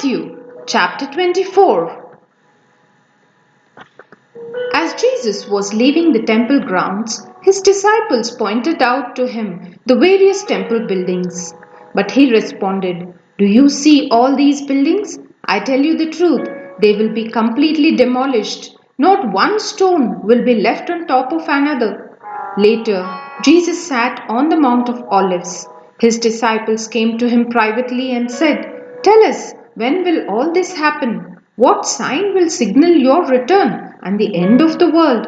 Matthew chapter 24. As Jesus was leaving the temple grounds, his disciples pointed out to him the various temple buildings. But he responded, "Do you see all these buildings? I tell you the truth, they will be completely demolished. Not one stone will be left on top of another." Later, Jesus sat on the Mount of Olives. His disciples came to him privately and said, "Tell us, when will all this happen? What sign will signal your return and the end of the world?"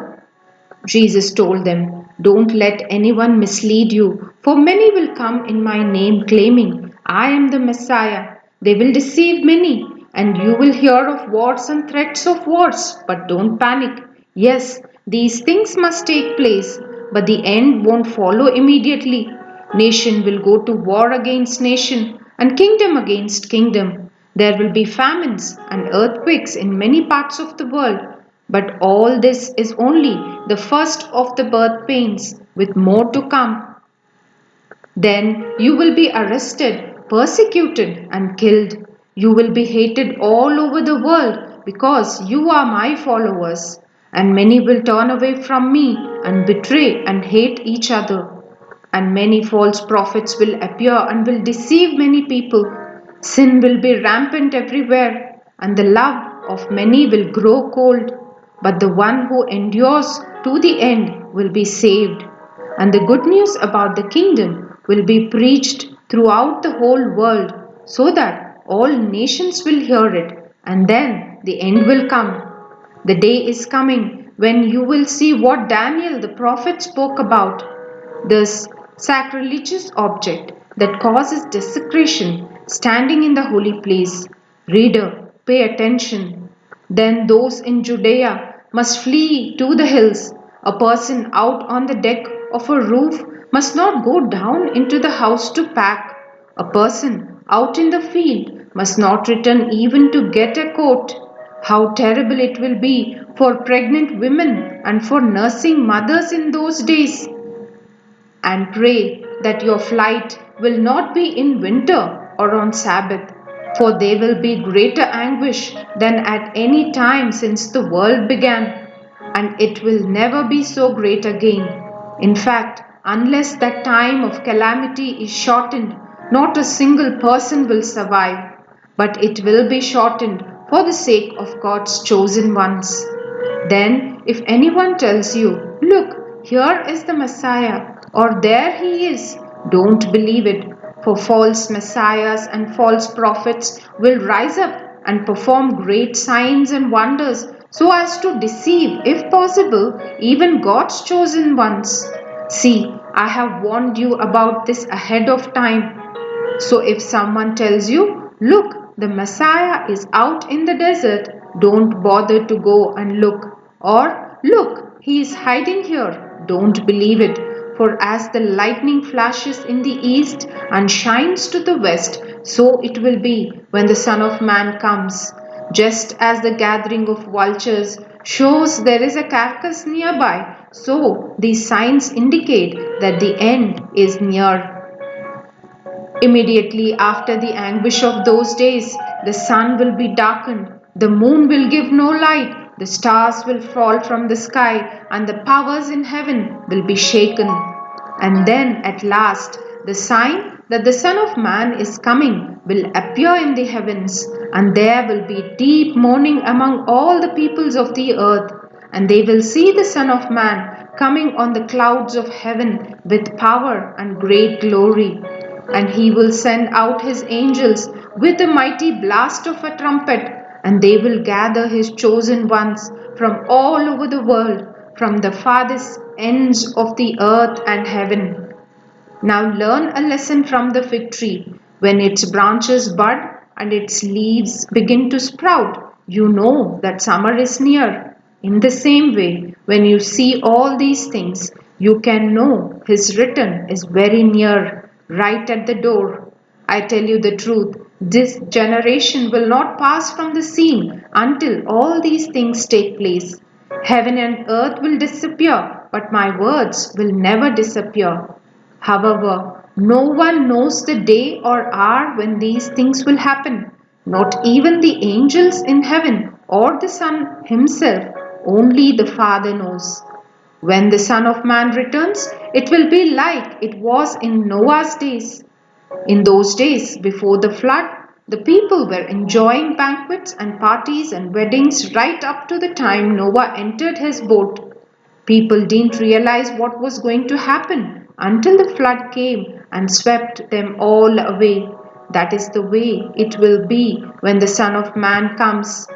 Jesus told them, "Don't let anyone mislead you, for many will come in my name claiming, 'I am the Messiah.' They will deceive many, and you will hear of wars and threats of wars, but don't panic. Yes, these things must take place, but the end won't follow immediately. Nation will go to war against nation, and kingdom against kingdom. There will be famines and earthquakes in many parts of the world. But all this is only the first of the birth pains, with more to come. Then you will be arrested, persecuted, and killed. You will be hated all over the world because you are my followers. And many will turn away from me and betray and hate each other. And many false prophets will appear and will deceive many people. Sin will be rampant everywhere, and the love of many will grow cold. But the one who endures to the end will be saved. And the good news about the kingdom will be preached throughout the whole world, so that all nations will hear it, and then the end will come. The day is coming when you will see what Daniel the prophet spoke about, this sacrilegious object that causes desecration standing in the holy place. Reader, pay attention. Then those in Judea must flee to the hills. A person out on the deck of a roof must not go down into the house to pack. A person out in the field must not return even to get a coat. How terrible it will be for pregnant women and for nursing mothers in those days. And pray that your flight will not be in winter or on Sabbath, for there will be greater anguish than at any time since the world began, and it will never be so great again. In fact, unless that time of calamity is shortened, not a single person will survive, but it will be shortened for the sake of God's chosen ones. Then, if anyone tells you, 'Look, here is the Messiah,' or 'There he is,' don't believe it, for false messiahs and false prophets will rise up and perform great signs and wonders so as to deceive, if possible, even God's chosen ones. See, I have warned you about this ahead of time. So if someone tells you, 'Look, the Messiah is out in the desert,' don't bother to go and look. Or, 'Look, he is hiding here,' don't believe it. For as the lightning flashes in the east and shines to the west, so it will be when the Son of Man comes. Just as the gathering of vultures shows there is a carcass nearby, so these signs indicate that the end is near. Immediately after the anguish of those days, the sun will be darkened, the moon will give no light, the stars will fall from the sky, and the powers in heaven will be shaken. And then at last, the sign that the Son of Man is coming will appear in the heavens, and there will be deep mourning among all the peoples of the earth, and they will see the Son of Man coming on the clouds of heaven with power and great glory. And he will send out his angels with a mighty blast of a trumpet, and they will gather his chosen ones from all over the world, from the farthest ends of the earth and heaven. Now learn a lesson from the fig tree. When its branches bud and its leaves begin to sprout, you know that summer is near. In the same way, when you see all these things, you can know his return is very near, right at the door. I tell you the truth, this generation will not pass from the scene until all these things take place. Heaven and earth will disappear, but my words will never disappear. However, no one knows the day or hour when these things will happen, Not even the angels in heaven or the Son himself, only the Father knows. When the Son of Man returns, it will be like it was in Noah's days. In those days, before the flood, the people were enjoying banquets and parties and weddings right up to the time Noah entered his boat. People didn't realize what was going to happen until the flood came and swept them all away. That is the way it will be when the Son of Man comes.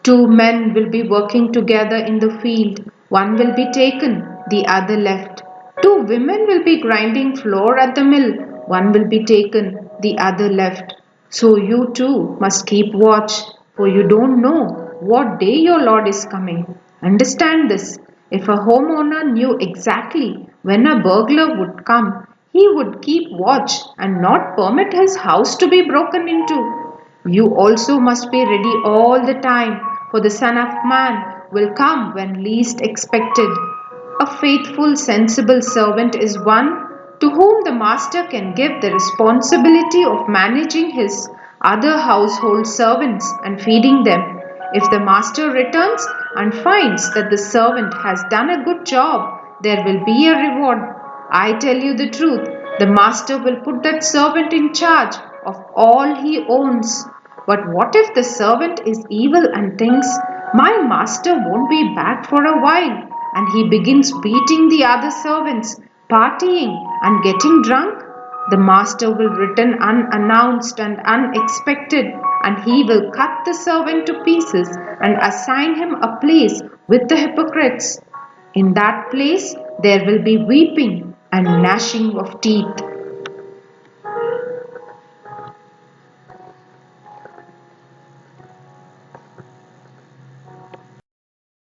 Two men will be working together in the field. One will be taken, the other left. Two women will be grinding flour at the mill. One will be taken, the other left. So you too must keep watch, for you don't know what day your Lord is coming. Understand this. If a homeowner knew exactly when a burglar would come, he would keep watch and not permit his house to be broken into. You also must be ready all the time, for the Son of Man will come when least expected. A faithful, sensible servant is one to whom the master can give the responsibility of managing his other household servants and feeding them. If the master returns and finds that the servant has done a good job, there will be a reward. I tell you the truth, the master will put that servant in charge of all he owns. But what if the servant is evil and thinks, my master won't be back for a while, and he begins beating the other servants, partying, and getting drunk? The master will return unannounced and unexpected, and he will cut the servant to pieces and assign him a place with the hypocrites. In that place there will be weeping and gnashing of teeth.